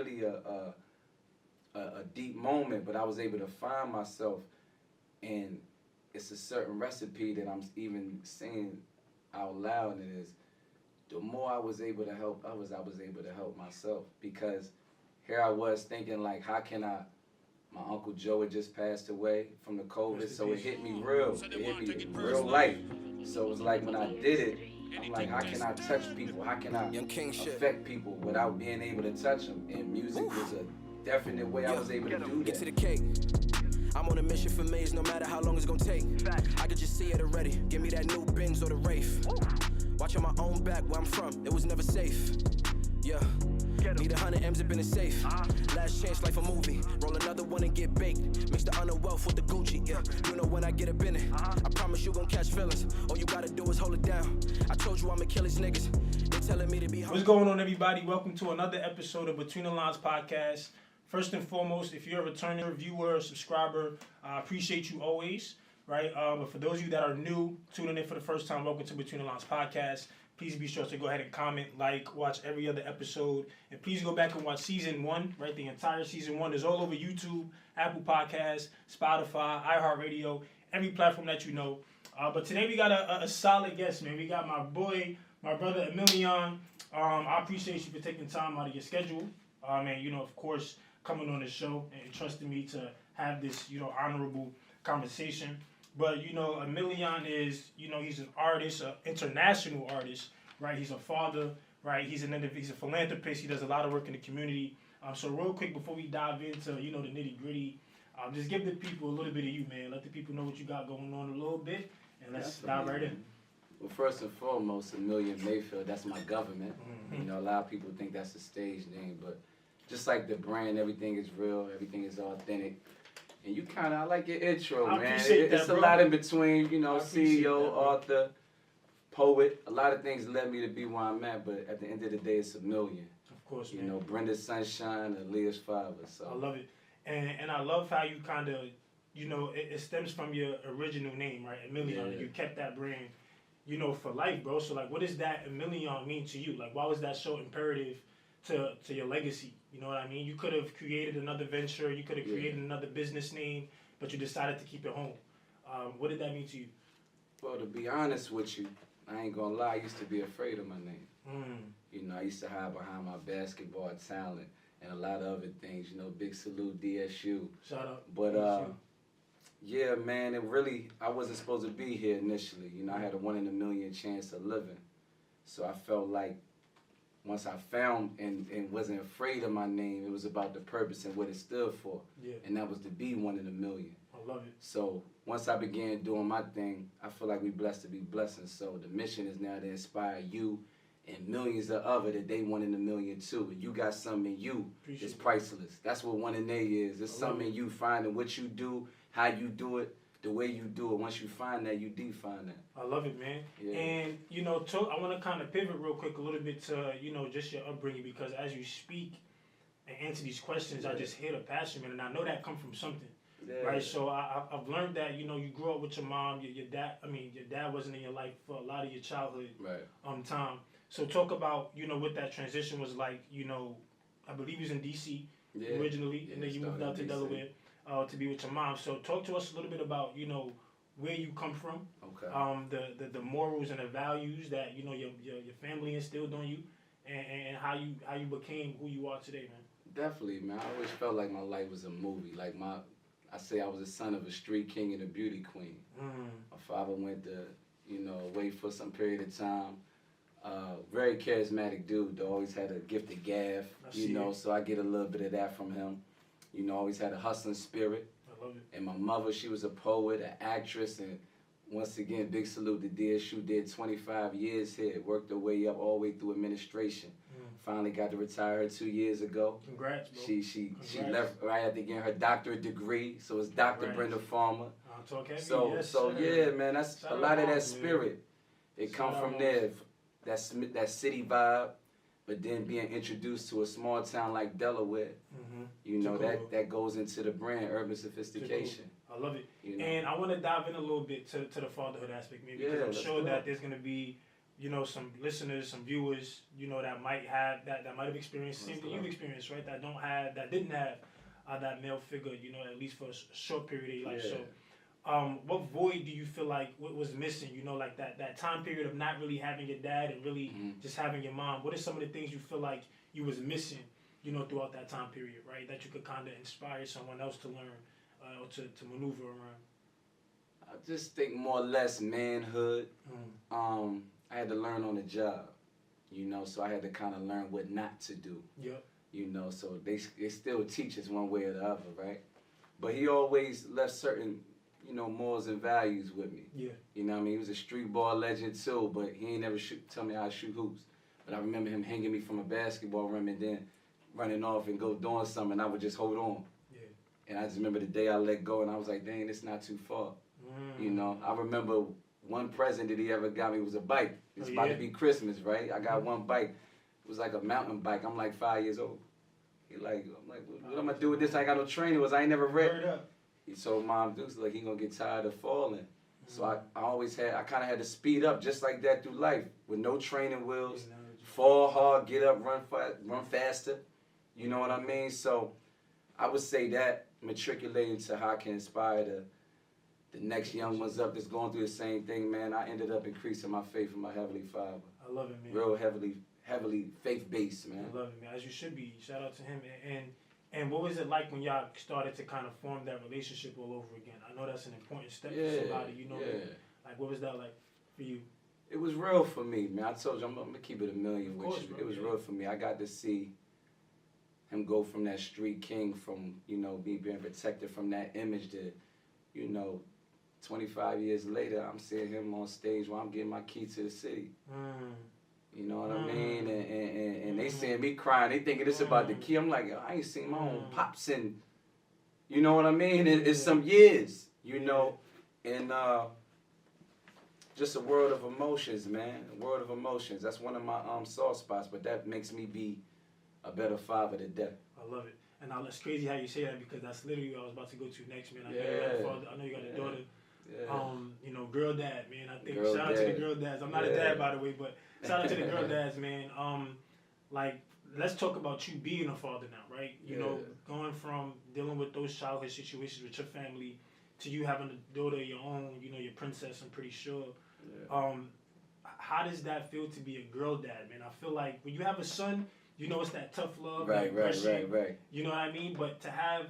really a deep moment, but I was able to find myself, and it's a certain recipe that I'm even saying out loud, and it is the more I was able to help others, I was able to help myself, because here I was thinking like, how can I? My Uncle Joe had just passed away from the COVID, so it hit me real. It hit me in real life. So it was like when I did it, I'm like, how can I touch people? How can I affect people without being able to touch them? And music was a definite way I was able to do Get to the that. cake. I'm on a mission for millions, no matter how long it's gonna take. I could just see it already. Give me that new Benz or the Wraith. Watching my own back where I'm from, it was never safe. Yeah. Need 100 M's up in the safe. Last chance, life a movie. Roll another one and get baked. Mix the underwealth with the Gucci. Yeah, you know when I get up in it. I promise you gon' catch feelings. All you gotta do is hold it down. I told you I'ma kill these niggas. They telling me to be. What's going on, everybody? Welcome to another episode of Between the Lines podcast. First and foremost, if you're a returning viewer or subscriber, I appreciate you always. Right, but for those of you that are new, tuning in for the first time, welcome to Between the Lines podcast. Please be sure to go ahead and comment, like, watch every other episode. And please go back and watch season 1, right? The entire season 1 is all over YouTube, Apple Podcasts, Spotify, iHeartRadio, every platform that you know. But today we got a solid guest, man. We got my brother AMILLION. I appreciate you for taking time out of your schedule. And, of course, coming on the show and trusting me to have this, honorable conversation. But, AMILLION is, he's an artist, an international artist, right? He's a father, right? He's a philanthropist. He does a lot of work in the community. So real quick, before we dive into, the nitty gritty, just give the people a little bit of you, man. Let the people know what you got going on a little bit, and let's dive right in. Well, first and foremost, AMILLION Mayfield, that's my government. Mm-hmm. A lot of people think that's a stage name, but just like the brand, everything is real, everything is authentic. And you I like your intro, man. It's a lot in between, CEO, author, poet. A lot of things led me to be where I'm at, but at the end of the day, it's AMILLION. Of course, man. Brenda's sunshine, Aaliyah's father. So I love it. And I love how you kind of, it stems from your original name, right? AMILLION. Yeah. You kept that brand, for life, bro. So, like, what does that AMILLION mean to you? Like, why was that so imperative to your legacy? You know what I mean? You could have created another venture, you could have created another business name, but you decided to keep it home. What did that mean to you? Well, to be honest with you, I ain't gonna lie, I used to be afraid of my name. I used to hide behind my basketball talent and a lot of other things, big salute DSU. Shout out. But yeah, man, I wasn't supposed to be here initially. I had a 1 in a million chance of living. So I felt like once I found and wasn't afraid of my name, it was about the purpose and what it stood for. Yeah. And that was to be 1 in a million. I love it. So once I began doing my thing, I feel like we blessed to be blessing. So the mission is now to inspire you and millions of other that they 1 in a million too. And you got something in you that's priceless. That's what 1 in A is. It's something in you, finding what you do, how you do it, the way you do it. Once you find that, you define that. I love it, man. Yeah. And, I want to kind of pivot real quick a little bit to, just your upbringing, because as you speak and answer these questions, I just hear the passion, man, and I know that come from something, right? So I've learned that, you grew up with your mom, your dad wasn't in your life for a lot of your childhood time. So talk about, what that transition was like. I believe he was in D.C. originally, and then you moved out to Delaware. To be with your mom. So talk to us a little bit about, where you come from, the morals and the values that, your family instilled on you, and how you became who you are today, man. Definitely, man. I always felt like my life was a movie. Like I say I was the son of a street king and a beauty queen. My father went to, away for some period of time. Very charismatic dude, though. Always had a gift of gab, so I get a little bit of that from him. Always had a hustling spirit. I love it. And my mother, she was a poet, an actress, and once again, big salute to DSU. Did 25 years here, worked her way up all the way through administration. Finally got to retire her 2 years ago. Congrats, bro. She left right after getting her doctorate degree, so it's Dr. Brenda Farmer. Yeah, man, that's a lot of that spirit. It come from there, that city vibe. But then being introduced to a small town like Delaware, that goes into the brand, urban sophistication. I love it. And I want to dive in a little bit to the fatherhood aspect, maybe, because I'm sure that there's going to be, you know, some listeners, some viewers, you know, that might have that might have experienced the same thing you've experienced, right? That didn't have that male figure, you know, at least for a short period of your life. Yeah. So, what void do you feel like was missing? You know, like that time period of not really having your dad and really just having your mom. What are some of the things you feel like you was missing, you know, throughout that time period, right? That you could kind of inspire someone else to learn or to maneuver around. I just think more or less manhood. I had to learn on the job, you know, so I had to kind of learn what not to do. Yep. You know, so they still teach us one way or the other, right? But he always left certain, you know, morals and values with me. Yeah. You know what I mean? He was a street ball legend too, but he ain't never tell me how to shoot hoops. But I remember him hanging me from a basketball rim and then running off and go doing something, and I would just hold on. Yeah. And I just remember the day I let go, and I was like, dang, it's not too far. You know, I remember one present that he ever got me was a bike. It's about to be Christmas, right? I got one bike. It was like a mountain bike. I'm like 5 years old. I'm like, what am I do with this? I ain't got no training. I ain't never read. He told Mom Dukes, like, he gonna get tired of falling. So I kind of had to speed up just like that through life with no training wheels. Fall hard, get up, run faster. You know what I mean? So I would say that matriculating to how I can inspire the next young ones up that's going through the same thing, man. I ended up increasing my faith in my Heavenly Father. I love it, man. Real heavily faith-based, man. I love it, man. As you should be. Shout out to him. And what was it like when y'all started to kind of form that relationship all over again? I know that's an important step for somebody, you know. Like, what was that like for you? It was real for me, man. I told you, I'm going to keep it a million with you. Bro, it was real for me. I got to see him go from that street king, from, you know, being protected from that image to, you know, 25 years later, I'm seeing him on stage while I'm getting my key to the city. You know what I mean? And they seeing me crying. They thinking it's about the key. I'm like, yo, I ain't seen my own pops in, you know what I mean? It's some years, you know? And just a world of emotions, man. A world of emotions. That's one of my soft spots, but that makes me be a better father today. I love it. And it's crazy how you say that, because that's literally what I was about to go to next, man. I know you got a daughter. You know, girl dad, man. I think shout out to the girl dads. I'm not a dad, by the way, but shout out to the girl dads, man. Like, let's talk about you being a father now, right? You know, going from dealing with those childhood situations with your family to you having a daughter of your own, you know, your princess, I'm pretty sure. How does that feel to be a girl dad, man? I feel like when you have a son, you know, it's that tough love, right. You know what I mean? But to have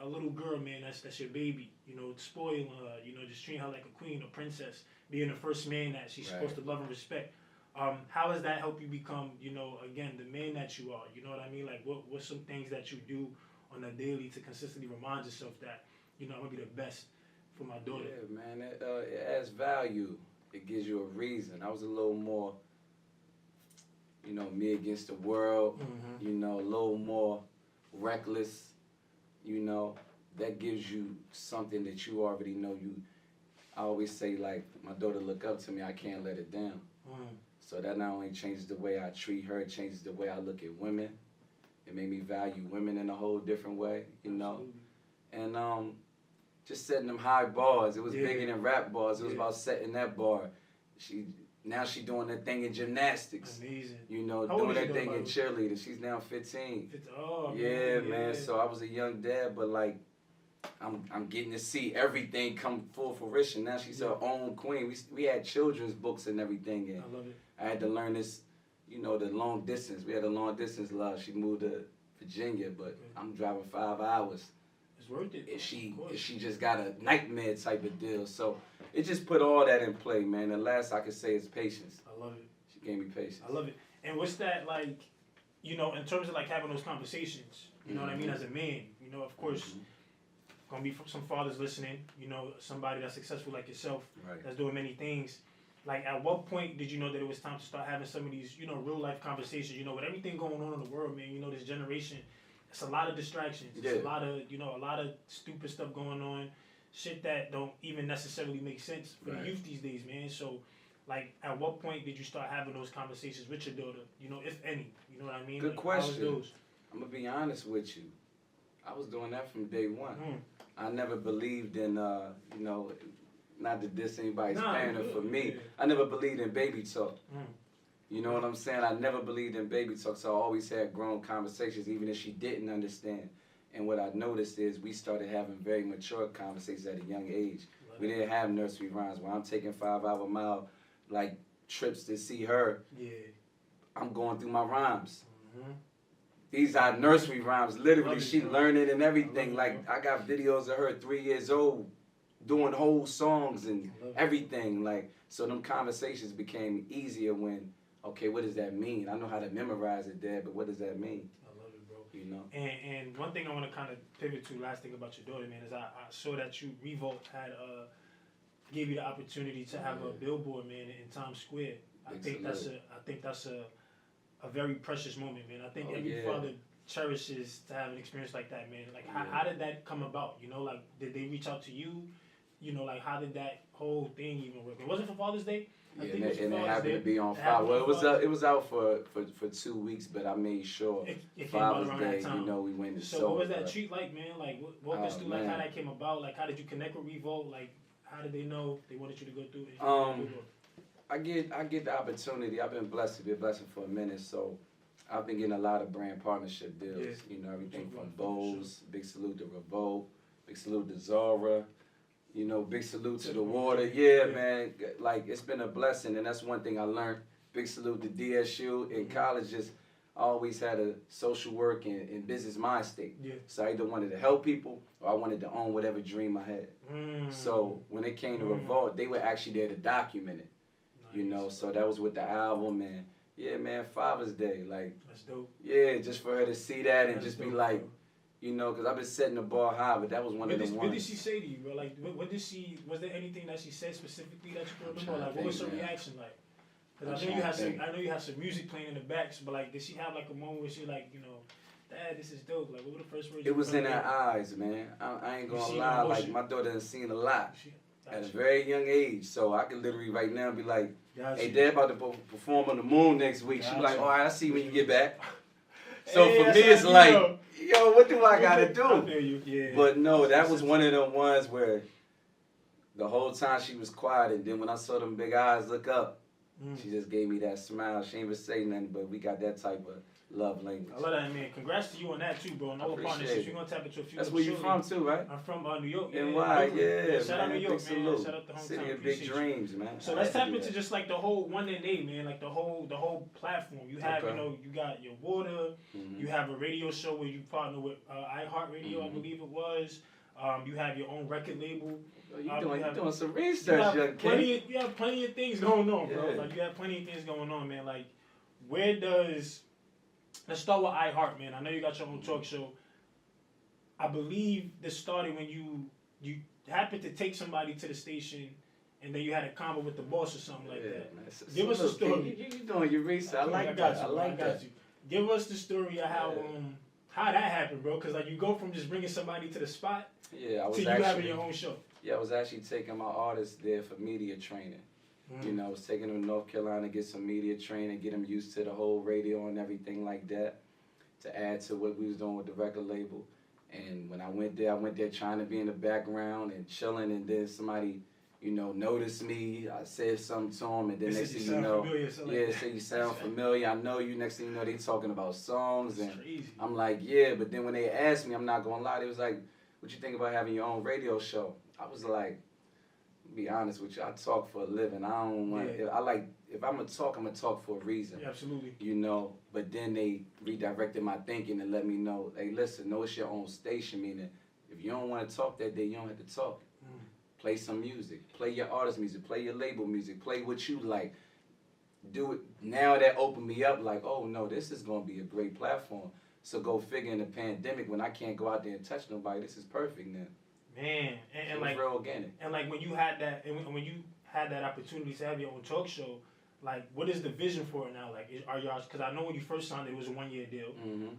a little girl, man, that's your baby. You know, spoiling her, you know, just treating her like a queen, a princess, being the first man that she's supposed to love and respect. How has that helped you become, you know, again, the man that you are? You know what I mean? Like, what's some things that you do on a daily to consistently remind yourself that, you know, I'm gonna be the best for my daughter? Yeah, man, it adds value. It gives you a reason. I was a little more, you know, me against the world, you know, a little more reckless, you know. That gives you something that you already know. I always say, like, my daughter look up to me, I can't let it down. So that not only changes the way I treat her, it changes the way I look at women. It made me value women in a whole different way, you know. And just setting them high bars. It was bigger than rap bars. It was about setting that bar. Now she doing that thing in gymnastics. Amazing. You know, doing that thing in cheerleading. She's now 15. Oh, yeah, man. So I was a young dad, but like, I'm getting to see everything come full fruition. Now she's her own queen. We had children's books and everything. And I love it. I had to learn this, you know, the long distance. We had a long distance love. She moved to Virginia, but I'm driving 5 hours. It's worth it. And she just got a nightmare type of deal. So it just put all that in play, man. The last I could say is patience. I love it. She gave me patience. I love it. And what's that like, you know, in terms of like having those conversations, you know what I mean, as a man, you know, of course, gonna be some fathers listening, you know, somebody that's successful like yourself, that's doing many things. Like, at what point did you know that it was time to start having some of these, you know, real life conversations? You know, with everything going on in the world, man, you know, this generation, it's a lot of distractions. It's a lot of, you know, a lot of stupid stuff going on, shit that don't even necessarily make sense for the youth these days, man. So, like, at what point did you start having those conversations with your daughter? You know, if any, you know what I mean? Good like, question. I'm gonna be honest with you. I was doing that from day one. I never believed in, you know, not to diss anybody's Nah, parenting, good, for me, yeah. I never believed in baby talk. Mm. You know what I'm saying? I never believed in baby talk, so I always had grown conversations, even if she didn't understand. And what I noticed is we started having very mature conversations at a young age. We didn't have nursery rhymes. When I'm taking 5-hour mile, like, trips to see her, Yeah. I'm going through my rhymes. Mm-hmm. These are nursery rhymes. Literally, Love it, she bro. learning and everything. Love it, Like, bro. I got videos of her 3 years old doing whole songs and Love it. everything. Like, so them conversations became easier when, okay, what does that mean? I know how to memorize it, Dad, but what does that mean? I love it, bro. You know? And one thing I want to kind of pivot to, last thing about your daughter, man, is I saw that you, Revolt, had gave you the opportunity to have a billboard, man, in Times Square. I think that's a very precious moment, man. I think every father cherishes to have an experience like that, man. Like, how did that come about? You know, like, did they reach out to you? You know, like, how did that whole thing even work? It wasn't for Father's Day. Yeah, and it happened to be on Father's. Well, it was out for 2 weeks, but I made sure Father's Day, you know, we went to So what was that treat like, man? Like, walk us through, like, how that came about. Like, how did you connect with Revolt? Like, how did they know they wanted you to go through it? I get the opportunity. I've been blessed to be a blessing for a minute, so I've been getting a lot of brand partnership deals. Yeah. You know, everything from Bose, big salute to Revolt, big salute to Zara. You know, big salute to the water. Yeah, man. Like, it's been a blessing, and that's one thing I learned. Big salute to DSU. In college, I always had a social work and business mind state. Yeah. So I either wanted to help people or I wanted to own whatever dream I had. So when it came to Revolt, they were actually there to document it. Nice. You know, so that was with the album, and yeah, man, Father's Day. Like, that's dope. Yeah, just for her to see that and just be like, bro. You know, because I've been setting the bar high, but that was one of the ones. What did she say to you, bro? Like, what did she? Was there anything that she said specifically that you could remember? Like, what was her reaction like? Because I know you have some music playing in the back, but like, did she have like a moment where she like, you know, Dad, this is dope. Like, what were the first words? It was in her eyes, man. I ain't gonna lie. Like, my daughter has seen a lot at a very young age, so I can literally right now be like, "Hey, Dad, about to perform on the moon next week." She be like, "All right, I see when you get back." So for me, it's like, yo, what do I gotta do? Yeah. But no, that was one of them ones where the whole time she was quiet, and then when I saw them big eyes look up, she just gave me that smile. She ain't even say nothing, but we got that type of love language. I love that, man. Congrats to you on that too, bro. And all the partnerships. We're gonna tap into a few. That's where you from too, right? I'm from New York. NY, yeah. Shout out New York, man. Shout out the hometown. City of big dreams, man. So let's tap into just like the whole one and eight, man. Like the whole platform. You have, you know, you got your water. You have a radio show where you partner with iHeartRadio, I believe it was. You have your own record label. You're doing some research, young kid. You have plenty of things going on, bro. Like, you have plenty of things going on, man. Like, where does... Let's start with iHeart, man. I know you got your own talk show. I believe this started when you happened to take somebody to the station, and then you had a combo with the boss or something like that. Man. Give us the story. You doing your research. I like that. I like that. Give us the story of how that happened, bro. Because like, you go from just bringing somebody to the spot to you having your own show. Yeah, I was actually taking my artists there for media training. You know, I was taking them to North Carolina to get some media training, get them used to the whole radio and everything like that, to add to what we was doing with the record label. And when I went there trying to be in the background and chilling, and then somebody, you know, noticed me. I said something to them, and then next thing you know, say you sound familiar. I know you. Next thing you know, they talking about songs, and I'm like, yeah. But then when they asked me, I'm not gonna lie, they was like, what you think about having your own radio show? I was like, be honest with you, I talk for a living. I don't want. I like, if I'm gonna talk for a reason. Yeah, absolutely. You know, but then they redirected my thinking and let me know, hey, listen, know it's your own station. Meaning, if you don't want to talk that day, you don't have to talk. Play some music. Play your artist music. Play your label music. Play what you like. Do it. Now that opened me up. Like, oh no, this is gonna be a great platform. So go figure, in the pandemic when I can't go out there and touch nobody, this is perfect now. Man, and like real organic. And like when you had that, and when you had that opportunity to have your own talk show, like, what is the vision for it now? Like, are y'all? Because I know when you first signed it was a 1-year deal.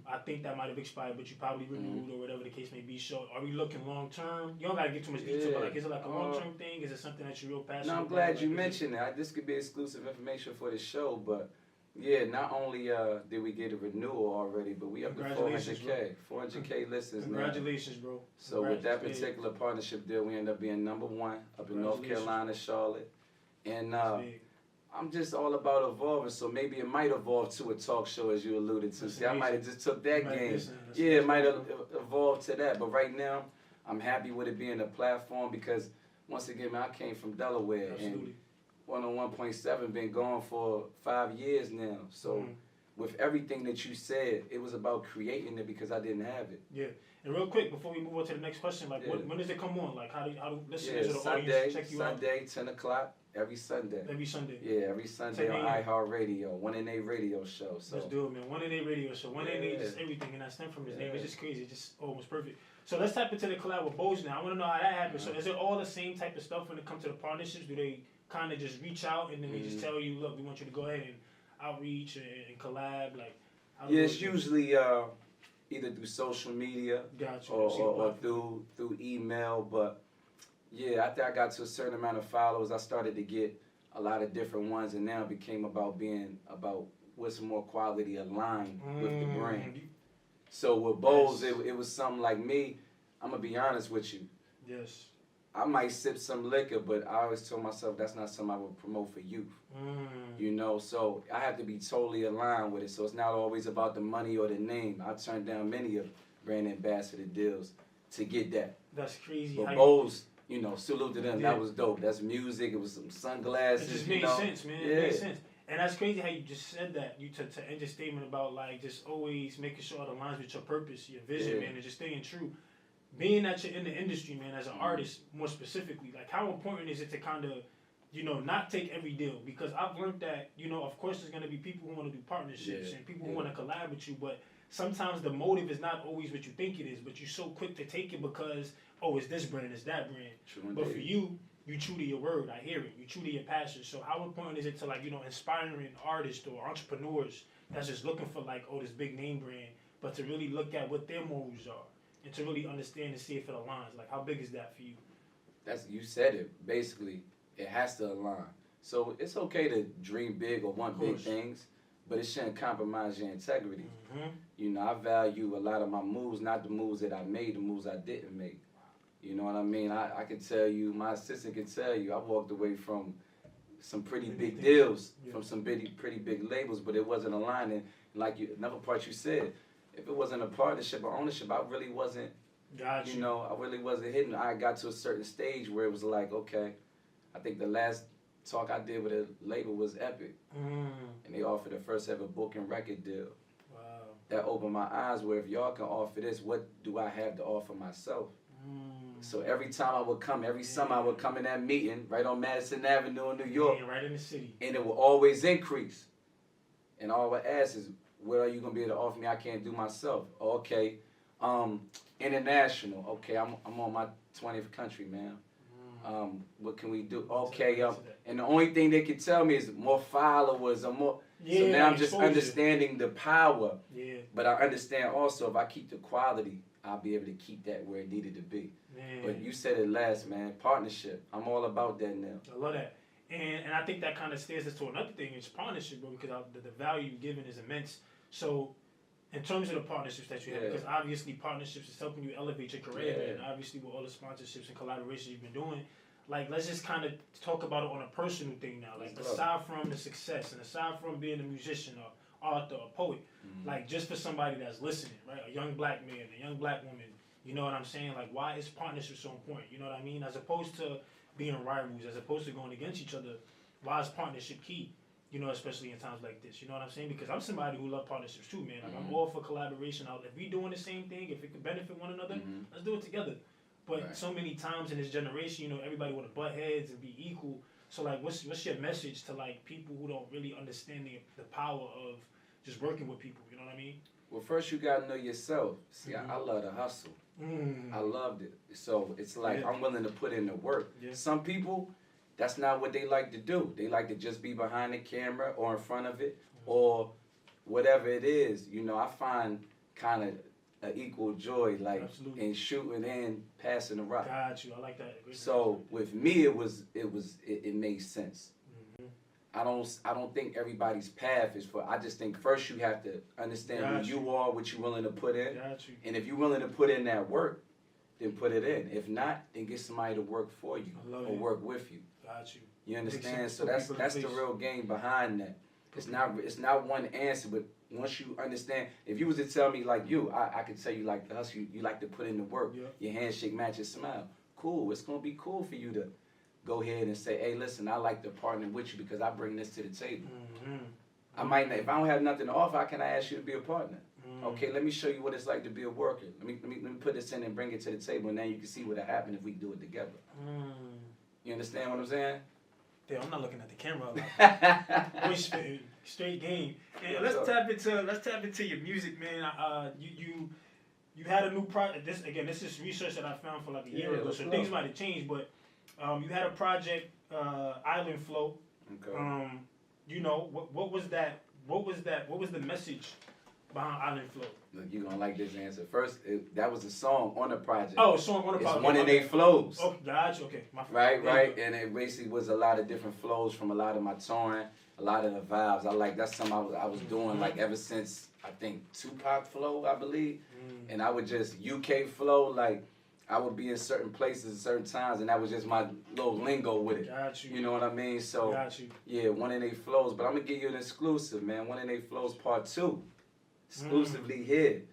I think that might have expired, but you probably renewed or whatever the case may be. So, are we looking long term? You don't gotta get too much detail, but like, is it like a long term thing? Is it something that you're real passionate about? No, I'm glad you mentioned that. This could be exclusive information for the show, but Yeah, not only did we get a renewal already, but we up to 400K. 400K listeners now. Congratulations, bro. So with that particular partnership deal, we end up being #1 up in North Carolina, Charlotte. And I'm just all about evolving, so maybe it might evolve to a talk show, as you alluded to. See, I might have just took that game. Yeah, it might have evolved to that. But right now, I'm happy with it being a platform because, once again, man, I came from Delaware. Absolutely. And 101.7 been going for 5 years now. So with everything that you said, it was about creating it because I didn't have it. Yeah. And real quick, before we move on to the next question, like when does it come on? Like how do listeners or the audience check you out? Sunday, 10 o'clock, every Sunday. Every Sunday. Yeah, every Sunday on iHeartRadio, 1 in A radio show. So let's do it, man. 1 in A radio show. 1 in A just everything, and that stemmed from his name. It's just crazy. It's just almost perfect. So let's tap into the collab with Bose now. I want to know how that happened. So is it all the same type of stuff when it comes to the partnerships? Do they kind of just reach out and then they just tell you, look, we want you to go ahead and outreach and collab? Like, yeah, it's usually either through social media or through email. But yeah, after I got to a certain amount of followers, I started to get a lot of different ones, and now it became about being about what's more quality aligned with the brand. So with Bose, it was something like me. I'm gonna be honest with you. Yes. I might sip some liquor, but I always told myself that's not something I would promote for youth. You know, so I have to be totally aligned with it. So it's not always about the money or the name. I turned down many of brand ambassador deals to get that. That's crazy. But Bose, you know, salute to them. Yeah. That was dope. That's music. It was some sunglasses. It just made sense, man. It made sense. And that's crazy how you just said that. You to end your statement about like just always making sure it aligns with your purpose, your vision, man, and just staying true. Being that you're in the industry, man, as an artist, more specifically, like how important is it to kind of, you know, not take every deal? Because I've learned that, you know, of course there's going to be people who want to do partnerships and people who want to collab with you, but sometimes the motive is not always what you think it is, but you're so quick to take it because, oh, it's this brand, it's that brand. True, but for you true to your word, I hear it, you true to your passion. So how important is it to, like, you know, inspiring artists or entrepreneurs that's just looking for like, oh, this big name brand, but to really look at what their morals are? And to really understand and see if it aligns. Like, how big is that for you? You said it. Basically, it has to align. So it's okay to dream big or want big things, but it shouldn't compromise your integrity. You know, I value a lot of my moves, not the moves that I made, the moves I didn't make. You know what I mean? I can tell you, my assistant can tell you, I walked away from some pretty big deals, from some pretty big labels, but it wasn't aligning. Like another part you said, if it wasn't a partnership or ownership, I really wasn't, you know, I really wasn't hitting. I got to a certain stage where it was like, okay, I think the last talk I did with a label was Epic. And they offered the first ever booking record deal. Wow. That opened my eyes where if y'all can offer this, what do I have to offer myself? So every time I would come, every summer I would come in that meeting right on Madison Avenue in New York. Right in the city. And it will always increase. And all I ask is, what are you going to be able to offer me I can't do myself? Okay. International. Okay, I'm on my 20th country, man. What can we do? Okay, and the only thing they can tell me is more followers or more. So now I'm just understanding the power. But I understand also if I keep the quality, I'll be able to keep that where it needed to be. But you said it last, man. Partnership. I'm all about that now. I love that. And I think that kind of steers us to another thing. It's partnership, bro, because the value given is immense. So in terms of the partnerships that you have, because obviously partnerships is helping you elevate your career, and obviously with all the sponsorships and collaborations you've been doing, like, let's just kind of talk about it on a personal thing now. Like, aside from the success and aside from being a musician or author or poet, like, just for somebody that's listening, right? A young black man, a young black woman, you know what I'm saying? Like, why is partnership so important? You know what I mean? As opposed to being rivals, as opposed to going against each other, why is partnership key? You know, especially in times like this. You know what I'm saying? Because I'm somebody who loves partnerships too, man. Like, I'm all for collaboration. If we doing the same thing, if it can benefit one another, let's do it together. But so many times in this generation, you know, everybody want to butt heads and be equal. So, like, what's your message to, like, people who don't really understand the power of just working with people? You know what I mean? Well, first you got to know yourself. See, I love to hustle. I loved it. So it's like I'm willing to put in the work. Some people, that's not what they like to do. They like to just be behind the camera or in front of it or whatever it is. You know, I find kind of an equal joy, like in shooting and passing the rock. Got you. I like that. So with me, it made sense. I don't think everybody's path is for. I just think first you have to understand who you are, what you're willing to put in, and if you're willing to put in that work, then put it in. If not, then get somebody to work for you or work with you. Got you. You understand? So that's the real game behind that. It's not one answer, but once you understand, if you was to tell me like you, I could tell you like the hustle, you like to put in the work. Yeah. Your handshake matches smile. Cool. It's gonna be cool for you to go ahead and say, hey, listen, I like to partner with you because I bring this to the table. Mm-hmm. I might not, if I don't have nothing to offer, how can I ask you to be a partner? Okay, let me show you what it's like to be a worker. Let me put this in and bring it to the table, and now you can see what'll happen if we do it together. You understand what I'm saying? Damn, I'm not looking at the camera. Voice straight game. Yeah, let's tap into your music, man. You had a new project. This is research that I found for like a year ago, so things might have changed. But you had a project, Island Flow. Okay. You know what was that? What was the message behind Island Flow? Look, you're gonna like this answer. First, that was a song on the project. Oh, a song on the project. It's one of their flows. Oh, gotcha. Okay, my fault. Right. And it basically was a lot of different flows from a lot of my touring, a lot of the vibes. That's something I was doing like ever since I think Tupac flow, I believe. And I would just UK flow, like I would be in certain places at certain times, and that was just my little lingo with it. Got you. You know what I mean? So yeah, one of their flows. But I'm gonna give you an exclusive, man. One of their flows, part 2. Exclusively here.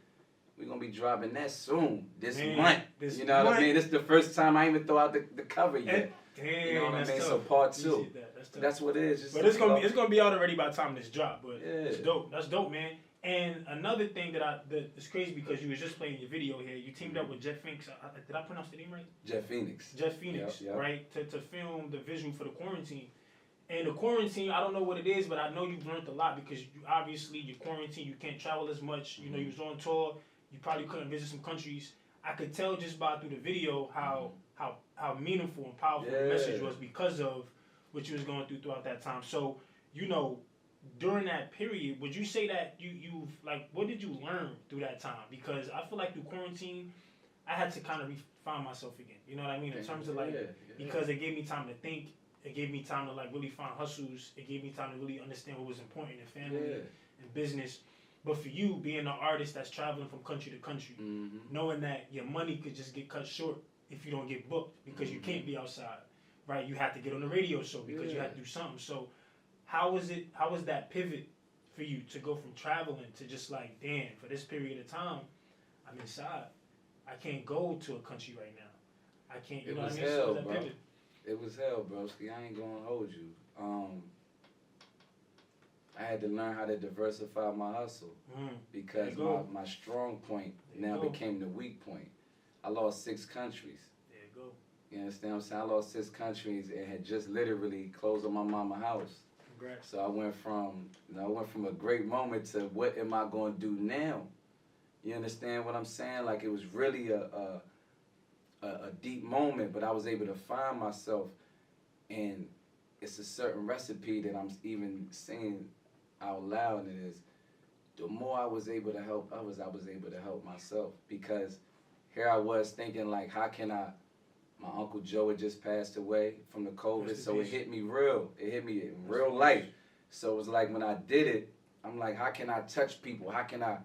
We're going to be dropping that soon. This month. You know what I mean? This is the first time I even throw out the cover yet. Damn, you know what I mean? Tough. So part 2. That's what it is. But it's gonna be out already by the time this drop. But it's dope. That's dope, man. And another thing that it's crazy because you was just playing your video here. You teamed up with Jeff Phoenix. Did I pronounce the name right? Jeff Phoenix. Jeff Phoenix, yep. Right? To film the visual for the quarantine. And the quarantine, I don't know what it is, but I know you've learned a lot because you're quarantined, you can't travel as much. You know, you was on tour, you probably couldn't visit some countries. I could tell just by through the video how meaningful and powerful the message was because of what you was going throughout that time. So, you know, during that period, would you say that you've like, what did you learn through that time? Because I feel like through quarantine, I had to kind of refine myself again. You know what I mean? In terms of like, because it gave me time to think. It gave me time to like really find hustles. It gave me time to really understand what was important in family and business. But for you, being an artist that's traveling from country to country, knowing that your money could just get cut short if you don't get booked because you can't be outside, right? You have to get on the radio show because you have to do something. So how was that pivot for you to go from traveling to just like, damn, for this period of time, I'm inside. I can't go to a country right now. I can't, you know what I mean? Hell, so that bro. pivot. It was hell, broski. I ain't gonna hold you. I had to learn how to diversify my hustle because my strong point now became the weak point. I lost 6 countries. There you go. You understand what I'm saying? I lost 6 countries and had just literally closed on my mama's house. Congrats. So I went from a great moment to what am I gonna do now? You understand what I'm saying? Like it was really a deep moment, but I was able to find myself, and it's a certain recipe that I'm even saying out loud, and it is the more I was able to help others, I was able to help myself, because here I was thinking like, how can my Uncle Joe had just passed away from the COVID, so it hit me in real life. So it was like when I did it, I'm like, how can I touch people? How can I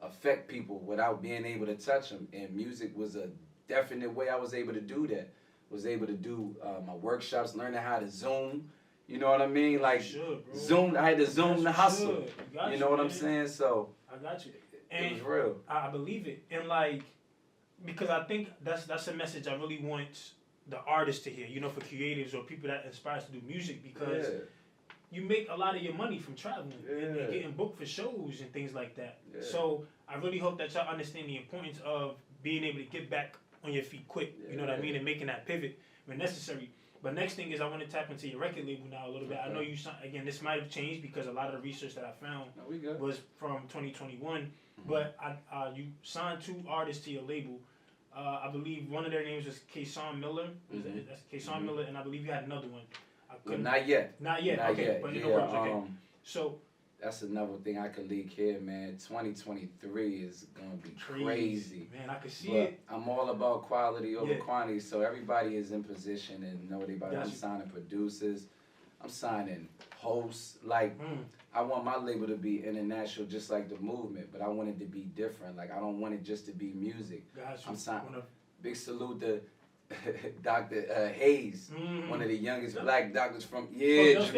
affect people without being able to touch them? And music was a definite way I was able to do that. Was able to do my workshops, learning how to Zoom. You know what I mean? Like Zoom, I had to Zoom the hustle. You know what I'm saying? So I got you. It was real. I believe it. And like, because I think that's a message I really want the artists to hear, you know, for creatives or people that aspire to do music, because you make a lot of your money from traveling and getting booked for shows and things like that. So I really hope that y'all understand the importance of being able to get back on your feet quick, you know what I mean, and making that pivot when necessary. But next thing is I want to tap into your record label now a little bit. I know you, again, this might have changed because a lot of the research that I found was from 2021, but you signed 2 artists to your label. I believe one of their names was Kason Miller. That's Kason Miller, and I believe you had another one. Not yet. Not yet. Okay, but okay. So that's another thing I could leak here, man. 2023 is gonna be crazy. Man, I can see it. I'm all about quality over quantity, so everybody is in position and know they about to be signing producers. I'm signing hosts. Like, I want my label to be international, just like the movement, but I want it to be different. Like, I don't want it just to be music. Gotcha. I'm signing. Big salute to Dr. Hayes, one of the youngest black doctors from Jamil.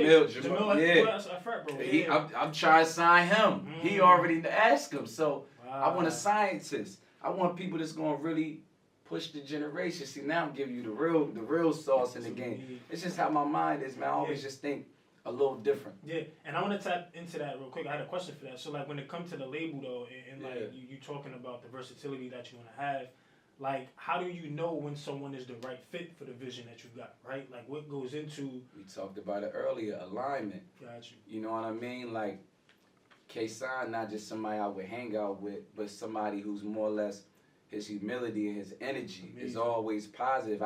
Yeah, I'm trying to sign him. He already asked him, so I want a scientist. I want people that's gonna really push the generation. See, now I'm giving you the real sauce in the game. It's just how my mind is, man. I always just think a little different. Yeah, and I want to tap into that real quick. I had a question for that. So, like, when it comes to the label, though, and like you talking about the versatility that you want to have, like, how do you know when someone is the right fit for the vision that you got, right? Like, what goes into... We talked about it earlier, alignment. Got you. You know what I mean? Like, K-Sign, not just somebody I would hang out with, but somebody who's more or less, his humility and his energy is always positive.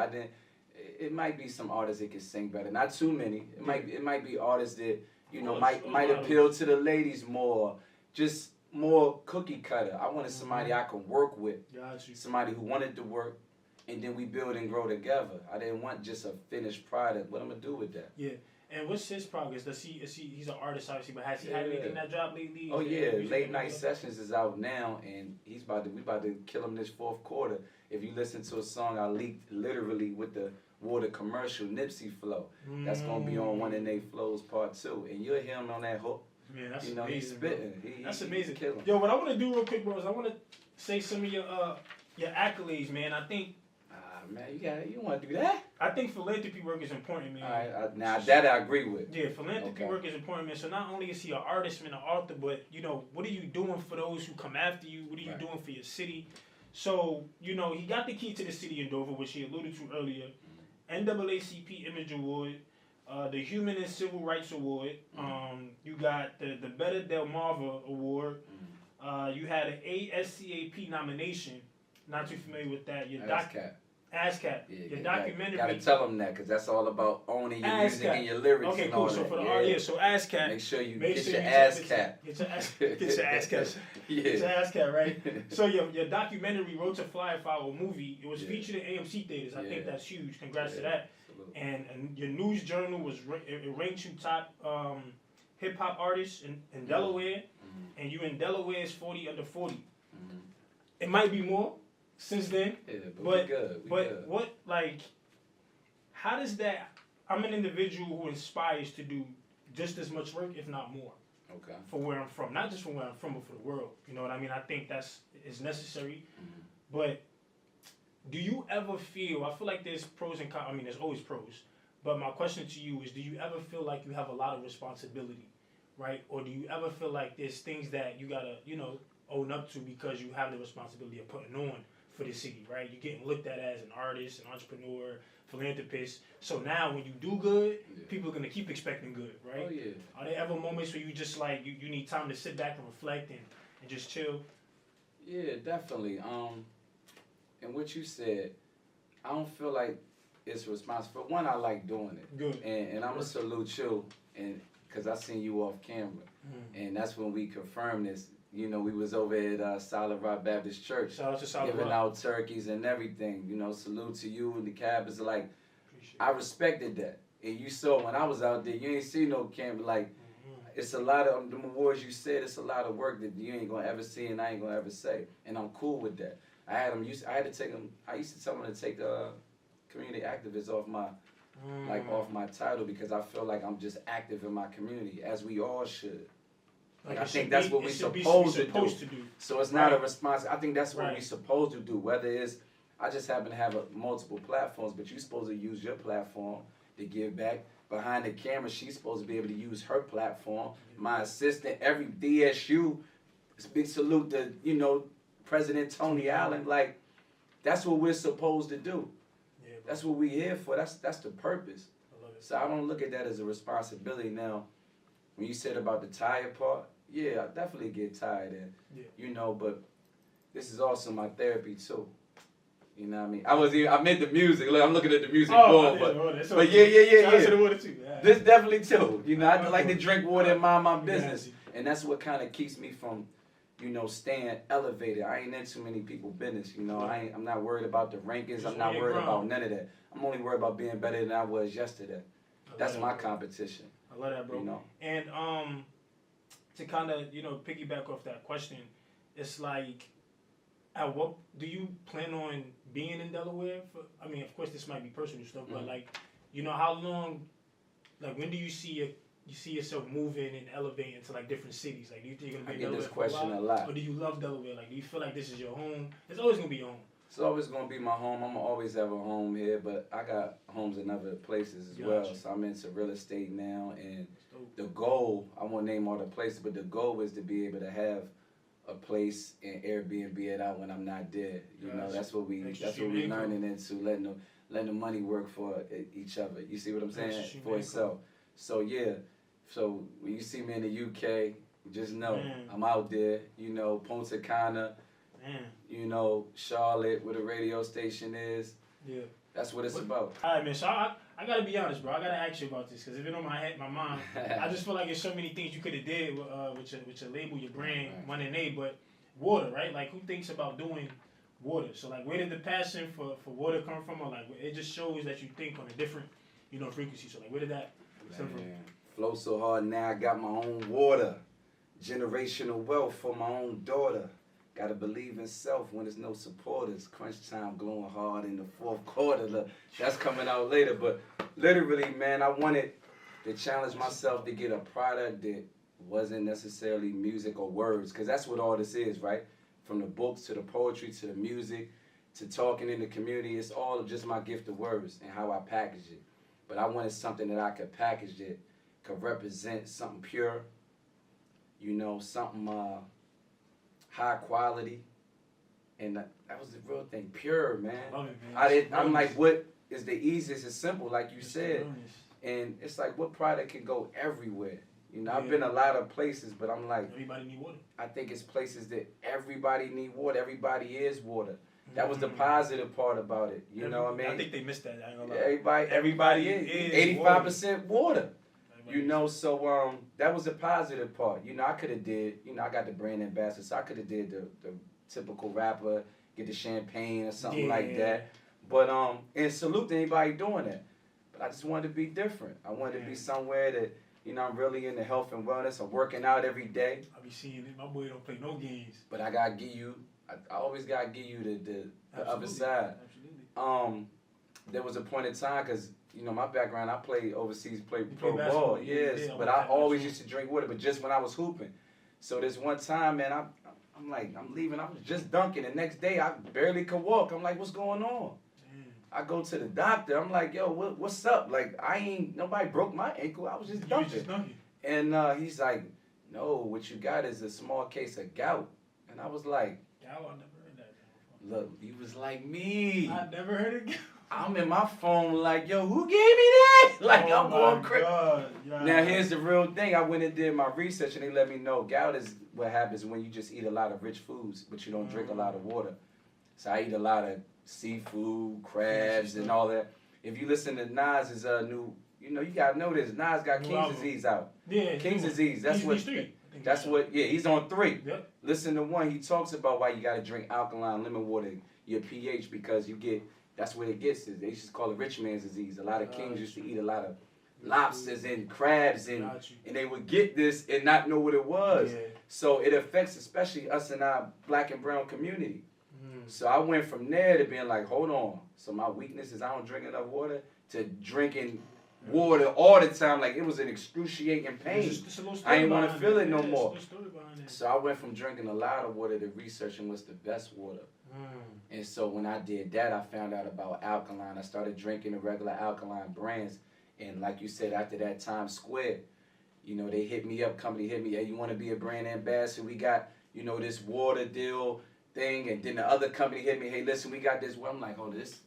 It might be some artists that can sing better, not too many. It might be artists that, you know, might appeal to the ladies more, just more cookie cutter. I wanted somebody I could work with, somebody who wanted to work, and then we build and grow together. I didn't want just a finished product. What I'm gonna do with that? Yeah. And what's his progress? He's an artist, obviously, but has he had anything that dropped lately? Oh yeah, Late Night Sessions is out now, and we about to kill him this fourth quarter. If you listen to a song I leaked literally with the water commercial, Nipsey flow, that's gonna be on One in Eight Flows Part 2, and you'll hear him on that hook. Man, that's amazing. He's spitting. That's amazing. Yo, what I want to do real quick, bro, is I want to say some of your accolades, man. I think. Man, you want to do that? I think philanthropy work is important, man. All right, now that I agree with. Yeah, philanthropy work is important, man. So not only is he an artist and an author, but, you know, what are you doing for those who come after you? What are you doing for your city? So, you know, he got the key to the city in Dover, which he alluded to earlier. NAACP Image Award, the Human and Civil Rights Award. You got the Better Delmarva Award. You had an ASCAP nomination. Not too familiar with that. Your ASCAP. Your documentary. Gotta tell them that, because that's all about owning your music and your lyrics. Okay, and cool. all So that. for the so ASCAP. Make sure you get your ass cap. Get your ass cap. Get your ass cap, right? So your documentary, Road to Fly Flower movie, it was featured in AMC theaters. I think that's huge. Congrats to that. And your news journal it ranked you top hip hop artist in Delaware, and you in Delaware's 40 under 40. It might be more since then, but what, like, how does that? I'm an individual who inspires to do just as much work, if not more. Okay. For where I'm from, not just from where I'm from, but for the world. You know what I mean? I think is necessary. But do you ever feel? I feel like there's pros and cons. I mean, there's always pros. But my question to you is: do you ever feel like you have a lot of responsibility, right? Or do you ever feel like there's things that you gotta, you know, own up to because you have the responsibility of putting on for the city, right? You're getting looked at as an artist, an entrepreneur, philanthropist. So now when you do good, people are going to keep expecting good, right? Oh, yeah. Are there ever moments where you just like, you need time to sit back and reflect and just chill? Yeah, definitely. And what you said, I don't feel like it's responsible. For one, I like doing it. Good. And I'm going to salute you, and because I seen you off camera. And that's when we confirmed this. You know, we was over at Solid Rock Baptist Church. Shout out to Solid giving Rock. out turkeys and everything. You know, salute to you and the cab. It's like, I respected that. And you saw when I was out there, you ain't see no camera. Like, it's a lot of the awards you said. It's a lot of work that you ain't gonna ever see and I ain't gonna ever say. And I'm cool with that. I used to tell them to take community activists off my off my title, because I feel like I'm just active in my community, as we all should. Like, I think that's what we're supposed to do. So it's not a response. I think that's what we're supposed to do. Whether it's, I just happen to have multiple platforms, but you're supposed to use your platform to give back. Behind the camera, she's supposed to be able to use her platform. My assistant, every DSU, big salute to, you know, President Tony Allen. Like, that's what we're supposed to do. Yeah, that's what we're here for. That's the purpose. I love it. So I don't look at that as a responsibility. Now, when you said about the tired part, yeah, I definitely get tired, and you know, but this is also my therapy too. You know what I mean? I meant the music. Look, I'm looking at the music board, but yeah. This definitely too. You know, I like to drink water and mind my business, and that's what kind of keeps me from, you know, staying elevated. I ain't in too many people's business. You know, I'm not worried about the rankings. I'm not worried about none of that. I'm only worried about being better than I was yesterday. That's my competition. I love that, bro. You know? And to kind of, piggyback off that question, it's like, at what do you plan on being in Delaware? I mean, of course, this might be personal stuff, but like, how long, like, when do you see yourself moving and elevating to like different cities? Like, do you think you're gonna be in Delaware this question a lot. or do you love Delaware? Like, do you feel like this is your home? It's always gonna be your home. It's always gonna be my home. I'm gonna always have a home here, but I got homes in other places as well. So I'm into real estate now, and the goal, I won't name all the places, but the goal is to be able to have a place and Airbnb it out when I'm not there. You know, that's what we learning into, letting the money work for each other. You see what I'm saying? For itself. So yeah, so when you see me in the UK, just know I'm out there. Punta Cana. Charlotte, where the radio station is. Yeah. That's what it's about. All right, man. So I gotta be honest, bro. I gotta ask you about this because if it's on my mind, I just feel like there's so many things you could have did with your label, your brand, Money and A. But water, right? Like, who thinks about doing water? So like, where did the passion for water come from? Or like, it just shows that you think on a different, frequency. So like, where did that come from? Flow so hard now. I got my own water, generational wealth for my own daughter. Gotta believe in self when there's no supporters. Crunch time glowing hard in the fourth quarter. That's coming out later. But literally, man, I wanted to challenge myself to get a product that wasn't necessarily music or words. Because that's what all this is, right? From the books to the poetry to the music to talking in the community. It's all just my gift of words and how I package it. But I wanted something that I could package that could represent something pure. Something... high quality, and that was the real thing. Pure, man. Love it, man. I'm like, what is the easiest? It's simple, like you said. And it's like, what product can go everywhere? I've been a lot of places, but I'm like, everybody need water. I think it's places that everybody need water. Everybody is water. That was the positive part about it. You know what I mean? I think they missed that. I ain't gonna lie. Everybody is 85% water. So that was the positive part. I could have did, I got the brand ambassador, so I could have did the typical rapper, get the champagne or something like that. But and salute to anybody doing that. But I just wanted to be different. I wanted to be somewhere that, I'm really into health and wellness. I'm working out every day. I be seeing it. My boy don't play no games. But I gotta give you, I always gotta give you the other side. Absolutely. There was a point in time, because my background, I played overseas, played pro ball, yes, but I always used to drink water, but just when I was hooping. So this one time, man, I'm like, I'm leaving, I was just dunking. The next day, I barely could walk. I'm like, what's going on? I go to the doctor. I'm like, yo, what's up? Like, nobody broke my ankle. I was just dunking. And he's like, no, what you got is a small case of gout. And I was like, gout? I never heard that. Look, he was like me. I never heard of gout. I'm in my phone like, yo, who gave me that? Like, I'm going crazy. Now, here's the real thing. I went and did my research, and they let me know gout is what happens when you just eat a lot of rich foods, but you don't drink a lot of water. So I eat a lot of seafood, crabs, and all that. If you listen to Nas' new, you got to know this. Nas got King's Disease out. Yeah. King's Disease. That's what, he's on 3. Yep. Listen to 1. He talks about why you got to drink alkaline lemon water, your pH, because that's what it gets. They used to call it rich man's disease. A lot of kings used to eat a lot of lobsters and crabs, and they would get this and not know what it was. Yeah. So it affects especially us in our black and brown community. So I went from there to being like, hold on. So my weakness is I don't drink enough water to drinking water all the time. Like, it was an excruciating pain. I didn't want to feel it no more. So I went from drinking a lot of water to researching what's the best water. And so when I did that, I found out about alkaline. I started drinking the regular alkaline brands. And like you said, after that, Times Square, they hit me up, company hit me, hey, you want to be a brand ambassador? We got, this water deal thing. And then the other company hit me, hey, listen, we got this. Well, I'm like, oh, this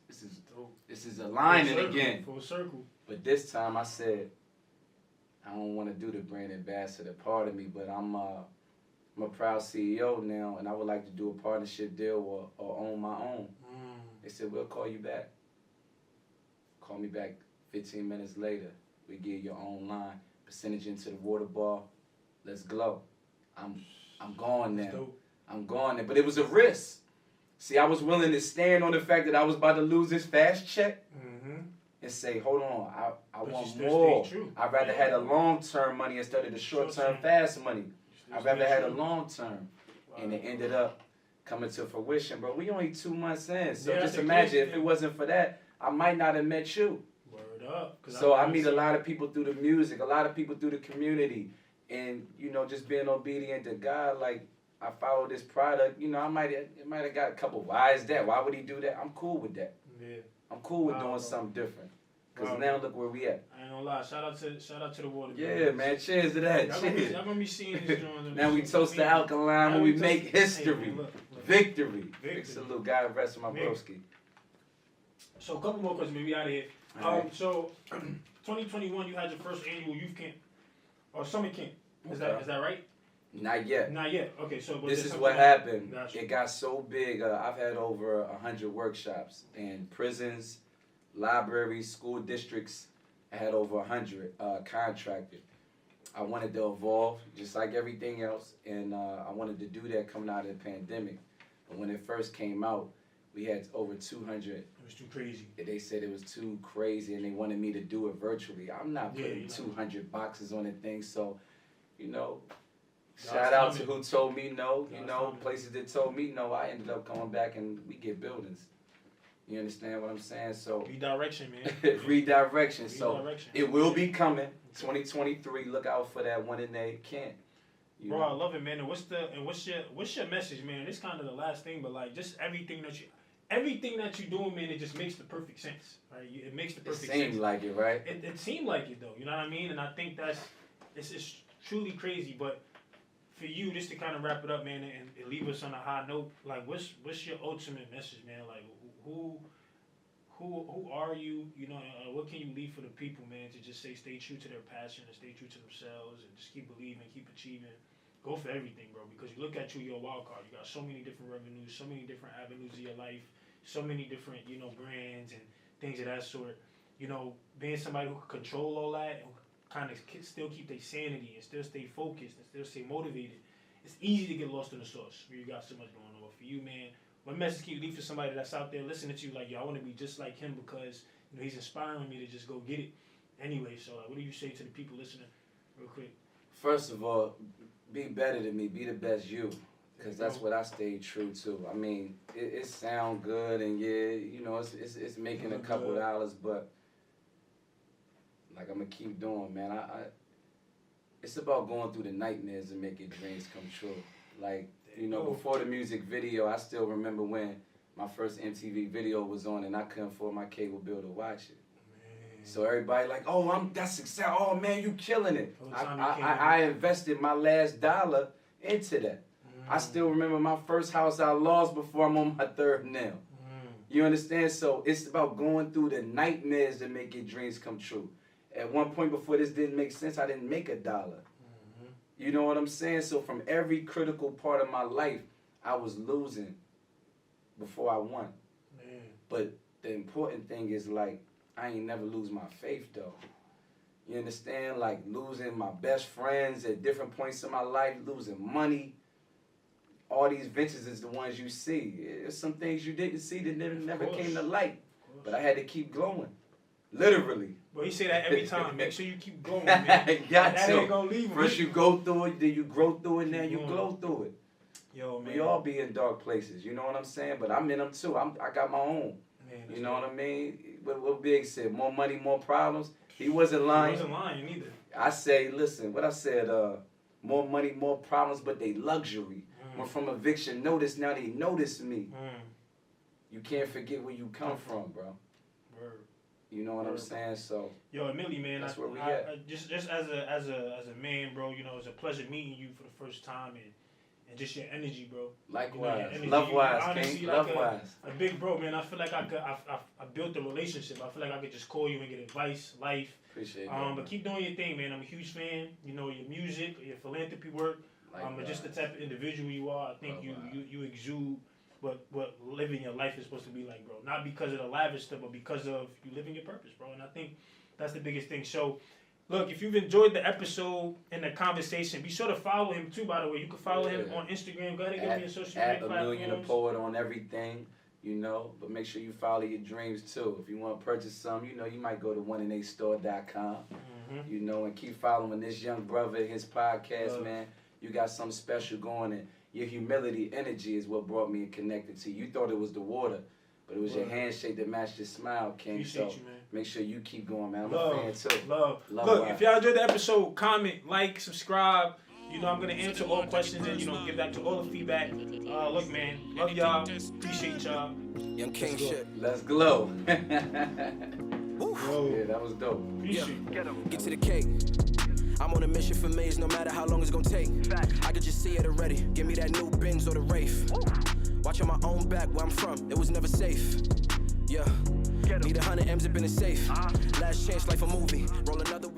is aligning again. Full circle. But this time I said, I don't want to do the brand ambassador part of me, but I'm a proud CEO now, and I would like to do a partnership deal or own my own. They said, we'll call you back. Call me back 15 minutes later. We give your own line, percentage into the water bar. Let's glow. I'm going now. I'm going there. But it was a risk. See, I was willing to stand on the fact that I was about to lose this fast check. and say, hold on, I But want you still more. stay true. I'd rather have the long-term money instead of the short-term fast money. I'd rather have the long-term. Wow. And it ended up coming to fruition, bro. We only 2 months in. So Yeah, just that's imagine crazy if it wasn't for that, I might not have met you. Word up. So I meet a lot of people through the music, a lot of people through the community. And, you know, just being obedient to God, like, I follow this product, you know, it might have got a couple, why is that? Why would he do that? I'm cool with that. Yeah. I'm cool with Wow, doing bro. something different. Because Wow, now bro. look where we at. I ain't gonna lie. Shout out to the water. Yeah, man. Cheers to that. Cheers. Y'all gonna be seeing this joint. Now we toast the alkaline when we make history. Hey, man, look. Victory. Big salute. God rest my Man. broski. So a couple more questions, maybe out of here. Alright. So 2021, you had your first annual youth camp or summer camp. Is Okay. that right? Not yet. Not yet. Okay, so This is something what like- happened. Gotcha. It got so big. I've had over 100 workshops in prisons, libraries, school districts. I had over 100 contracted. I wanted to evolve just like everything else, and I wanted to do that coming out of the pandemic. But when it first came out, we had over 200. It was too crazy. They said it was too crazy, and they wanted me to do it virtually. I'm not Yeah, putting you know. 200 boxes on the thing, so, you know, God's shout out to timing. who told me no. You God's know, timing. places that told me no, I ended up coming back and we get buildings. You understand what I'm saying? So Redirection, man. redirection. So Redirection. it will be coming. 2023. Look out for that one in there. Can't. You Bro, know? I love it, man. And what's your message, man? It's kind of the last thing, but like just everything that you're doing, man, it just makes the perfect sense, right? It makes the It perfect seemed sense. like it, right? It seemed like it though, you know what I mean? And I think it's truly crazy. But for you, just to kind of wrap it up, man, and leave us on a high note, like what's your ultimate message, man? Like who are you? You know, what can you leave for the people, man? To just stay true to their passion and stay true to themselves and just keep believing, keep achieving. Go for everything, bro. Because you look at you're a wild card. You got so many different revenues, so many different avenues of your life, so many different, you know, brands and things of that sort. You know, being somebody who can control all that and kind of still keep their sanity and still stay focused and still stay motivated. It's easy to get lost in the sauce where you got so much going on. But for you, man, what message can you leave for somebody that's out there listening to you like, yo, I want to be just like him because, you know, he's inspiring me to just go get it. Anyway, so like, what do you say to the people listening real quick? First of all, be better than me. Be the best you. Because that's what I stayed true to. I mean, it sound good and yeah, you know, it's making a couple dollars, but like I'm going to keep doing, man. It's about going through the nightmares and making dreams come true. Like, you know, before the music video, I still remember when my first MTV video was on and I couldn't afford my cable bill to watch it. Man. So everybody like, oh, that's success. Oh, man, you killing it. I invested my last dollar into that. I still remember my first house I lost before I'm on my third now. You understand? So it's about going through the nightmares that make your dreams come true. At one point before this didn't make sense, I didn't make $1. You know what I'm saying? So from every critical part of my life, I was losing before I won. Man. But the important thing is, like, I ain't never lose my faith, though. You understand? Like, losing my best friends at different points in my life, losing money. All these ventures is the ones you see. There's some things you didn't see that never came to light. But I had to keep glowing. Literally. Well, he say that every time. Make sure you keep going, man. Got that to. Ain't gonna leave First you go through it, then you grow through it, then you glow through it. Yo, man. We all be in dark places, you know what I'm saying? But I'm in them too. I got my own. Man, you know what I mean? What Big said, more money, more problems. He wasn't lying. He wasn't lying either. I say, listen, what I said, more money, more problems, but they luxury. Went from eviction notice, now they notice me. You can't forget where you come from, bro. Word. You know what I'm saying? So yo, AMILLION, man, that's where we at. Just as a man, bro, you know, it's a pleasure meeting you for the first time and just your energy, bro. Likewise, you know, love-wise, King, like love-wise. A big bro, man. I feel like I built a relationship. I feel like I could just call you and get advice, life. Appreciate that. But keep doing your thing, man. I'm a huge fan. You know, your music, your philanthropy work. And just the type of individual you are. I think you exude what living your life is supposed to be like, bro. Not because of the lavish stuff, but because of you living your purpose, bro. And I think that's the biggest thing. So, look, if you've enjoyed the episode and the conversation, be sure to follow him too, by the way. You can follow him on Instagram. Go ahead and give me your social media platforms. AMILLION the Poet on everything. you know, but make sure you follow your dreams too. If you want to purchase some, you know, you might go to oneandastore.com, you know, and keep following this young brother, his podcast, man. You got something special going, and your humility energy is what brought me connected to you. You thought it was the water, but it was your handshake that matched your smile, King. Appreciate so you, man. Make sure you keep going, man. I'm a fan too. Love. Love Look, life. if y'all enjoyed the episode, comment, like, subscribe. You know, I'm going to answer all questions and, you know, get back to all the feedback. Look, man, love y'all. Appreciate y'all. Young King shit. Let's glow. Yeah, Whoa. that was dope. Appreciate you. Get to the cake. I'm on a mission for Maze, no matter how long it's gonna take. I could just see it already. Give me that new Benz or the Wraith. Watching my own back where I'm from, it was never safe. Yeah. Need 100 M's up in the safe. Last chance, like a movie. Roll another.